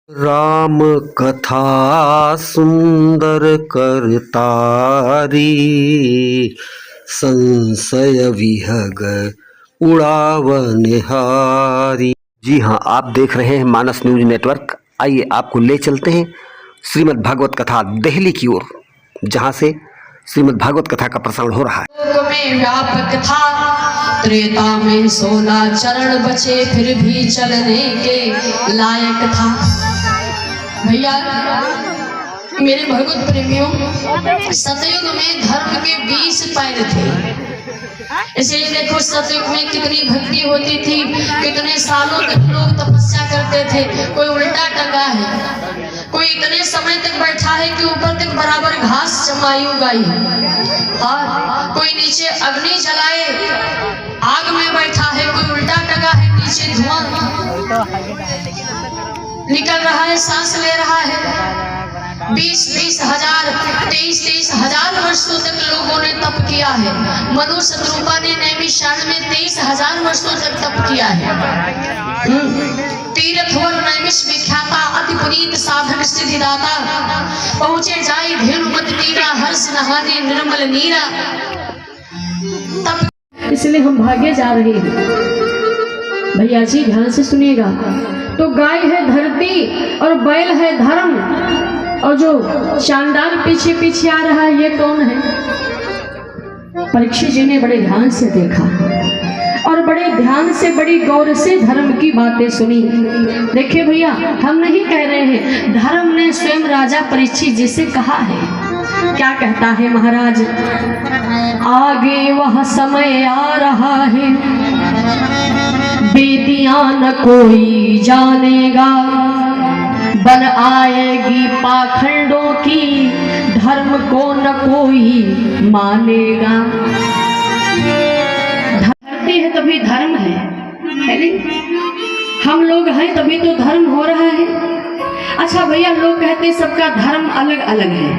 राम कथा सुंदर करतारी, संशय विहग उड़ावनिहारी। जी हाँ, आप देख रहे हैं मानस न्यूज नेटवर्क। आइए आपको ले चलते हैं श्रीमद् भागवत कथा दिल्ली की ओर, जहाँ से श्रीमद् भागवत कथा का प्रसारण हो रहा है। में व्यापक था, त्रेता में 16 चरण बचे, फिर भी चलने के लायक था। भैया मेरे भगवत प्रेमियों, सतयुग में धर्म के 20 पैर थे। इसलिए देखो सतयुग में कितनी भक्ति होती थी, कितने सालों तक लोग तपस्या करते थे। कोई उल्टा टंगा है, कोई इतने समय तक बैठा है कि ऊपर तक बराबर घास जमाई उगाई है, और कोई नीचे अग्नि जलाए आग में बैठा है, कोई उल्टा टंगा है, नीचे धुआं निकल रहा है, सांस ले रहा है। 20-20 हजार 23-23 हजार वर्षों तक लोगों ने तप किया है। मनु शत्रुपा ने नैमिषारण्य में 23,000 वर्षों तक तप किया है। तीर्थवर नैमिष विख्याता अति पुनीत साधक सिद्धिदाता, पहुंचे जाई धेनुमत तीरा, हर्ष नहाने निर्मल नीरा। तप इसलिए हम भागे जा रहे हैं। भैया जी ध्यान से सुनिएगा। तो गाय है धरती और बैल है धर्म, और जो शानदार पीछे पीछे आ रहा है ये कौन है? परीक्षित जी ने बड़े ध्यान से देखा और बड़े ध्यान से बड़ी गौर से धर्म की बातें सुनी। देखिए भैया, हम नहीं कह रहे हैं, धर्म ने स्वयं राजा परीक्षित जी से कहा है। क्या कहता है महाराज? आगे वह समय आ रहा है, बेदियां न कोई जानेगा, बन आएगी पाखंडों की, धर्म को न कोई मानेगा। धरती है तभी धर्म है नहीं? हम लोग हैं तभी तो धर्म हो रहा है। अच्छा भैया, लोग कहते सबका धर्म अलग अलग है,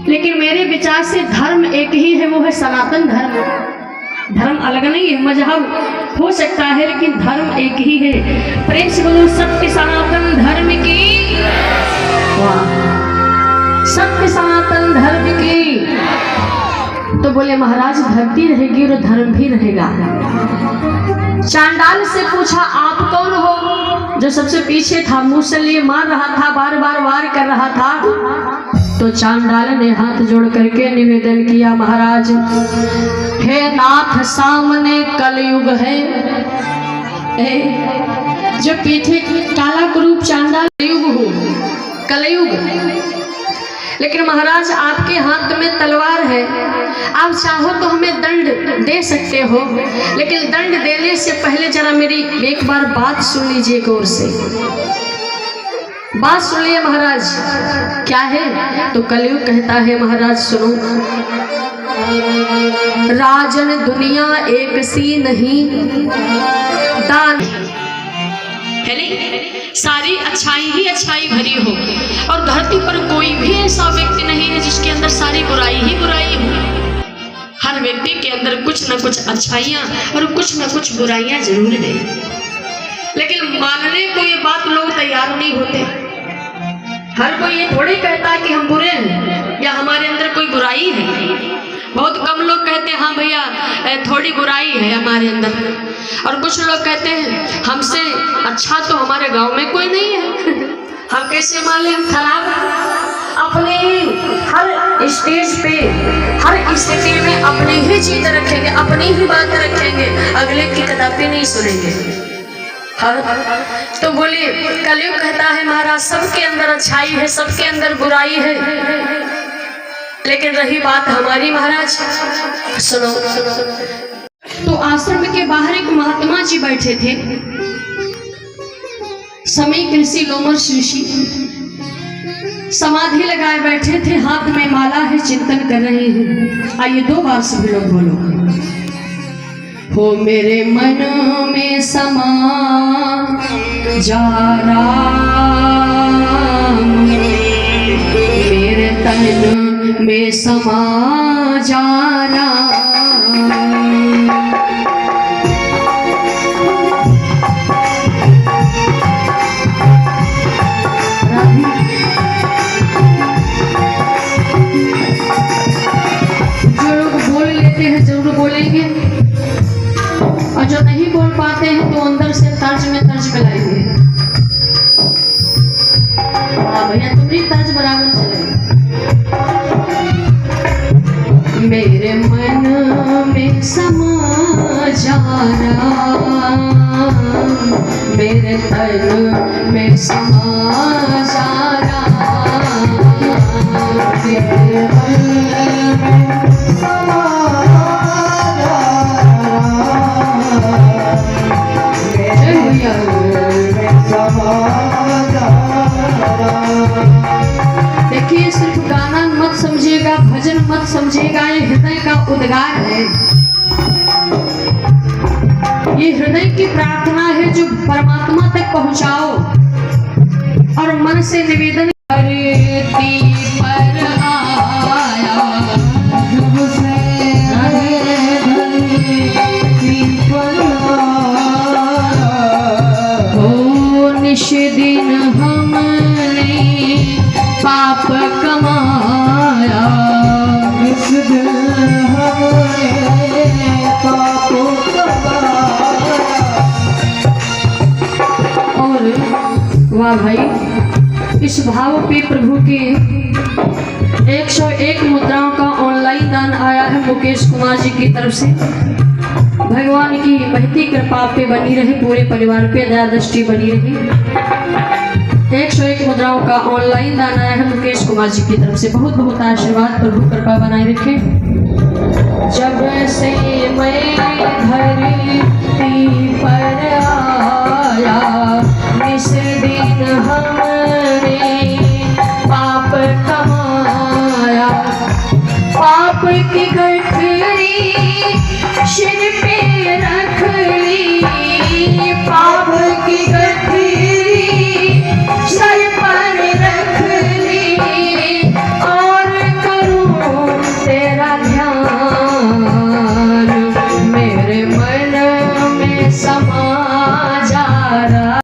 लेकिन मेरे विचार से धर्म एक ही है, वो है सनातन धर्म। धर्म अलग नहीं है, मजहब हो सकता है, लेकिन धर्म एक ही है। प्रेम से बोलो सत्य सनातन धर्म की, वाह, सत्य सनातन धर्म की। तो बोले महाराज धरती रहेगी और धर्म भी रहेगा। चांडाल से पूछा आप कौन हो? जो सबसे पीछे था, मुंह से लिए मार रहा था, बार बार वार कर रहा था। तो चांडाल ने हाथ जोड़ करके निवेदन किया, महाराज हे नाथ, सामने कलयुग है। जो पीठे काला कुरूप चांडाल युग हो, कलयुग। लेकिन महाराज आपके हाथ में तलवार है, आप चाहो तो हमें दंड दे सकते हो, लेकिन दंड देने से पहले जरा मेरी एक बार बात सुन लीजिए गौर से। बात सुनिए महाराज, क्या है? तो कलयुग कहता है महाराज सुनो, राजन दुनिया एक सी नहीं, दान है नहीं, सारी अच्छाई ही अच्छाई भरी हो, और धरती पर कोई भी ऐसा व्यक्ति नहीं है जिसके अंदर सारी बुराई ही बुराई हो। हर व्यक्ति के अंदर कुछ न कुछ अच्छाइयाँ और कुछ न कुछ बुराइयाँ जरूर है, लेकिन मानने को ये बात लोग तैयार नहीं होते। हर कोई ये थोड़ी कहता है कि हम बुरे हैं या हमारे अंदर कोई बुराई है। बहुत कम लोग कहते हैं हाँ भैया थोड़ी बुराई है हमारे अंदर, और कुछ लोग कहते हैं हमसे अच्छा तो हमारे गांव में कोई नहीं है। हम कैसे मान लें हम खराब? अपने हर स्टेज पे, हर स्थिति में अपनी ही चीज रखेंगे, अपनी ही बात रखेंगे, अगले की कदापि नहीं सुनेंगे। तो बोलिए, कलयुग कहता है महाराज सबके अंदर अच्छाई है, सबके अंदर बुराई है, लेकिन रही बात हमारी महाराज, सुनो। तो आश्रम के बाहर एक महात्मा जी बैठे थे, समीक ऋषि लोमश ऋषि, समाधि लगाए बैठे थे, हाथ में माला है, चिंतन कर रहे हैं। आइए 2 बार सभी लोग बोलो, हो मेरे मन में समा जा राम, मेरे तन में समा जा राम। जो नहीं बोल पाते हैं तो अंदर से तर्ज में तर्ज मिलाएंगे। हाँ भैया तुम्हारी तर्ज बराबर चलेगी। मेरे मन में समा जाना, मेरे तन में समा जाना, मेरे मन में समा देखिए, सिर्फ गाना मत समझिएगा, भजन मत समझिएगा, ये हृदय का उद्गार है, ये हृदय की प्रार्थना है जो परमात्मा तक पहुंचाओ। और मन से निवेदन धरती पर आया, निश दिन हमने पाप कमाया, इस दिन हमने पाप कमाया। और वाह भाई, इस भाव पे प्रभु के 101 मुद्राओं का ऑनलाइन दान आया है मुकेश कुमार जी की तरफ से। भगवान की बहती कृपा पे बनी रहे, पूरे परिवार पे दया दृष्टि बनी रही। 101 मुद्राओं का ऑनलाइन दान आया है मुकेश कुमार जी की तरफ से। बहुत बहुत आशीर्वाद, प्रभु कृपा बनाए रखे। जब से मैं धरती पर आया, इस दिन हमने पाप कमाया, पाप की गठरी सिर पे रख ली, पाप की गठरी सर पर रख ली, और करूं तेरा ध्यान, मेरे मन में समा जा रहा,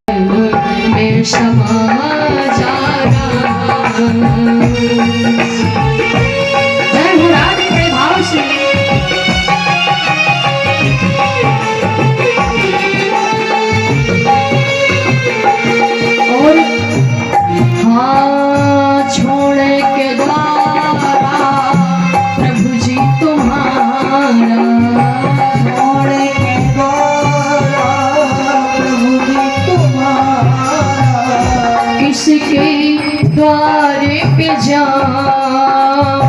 में समा जा रहा। जय भोलानाथ के भाव से छोड़े के द्वारा प्रभु जी तुम्हारा, छोड़े के द्वारा प्रभु जी तुम्हारा, किसके द्वारे पे जाऊं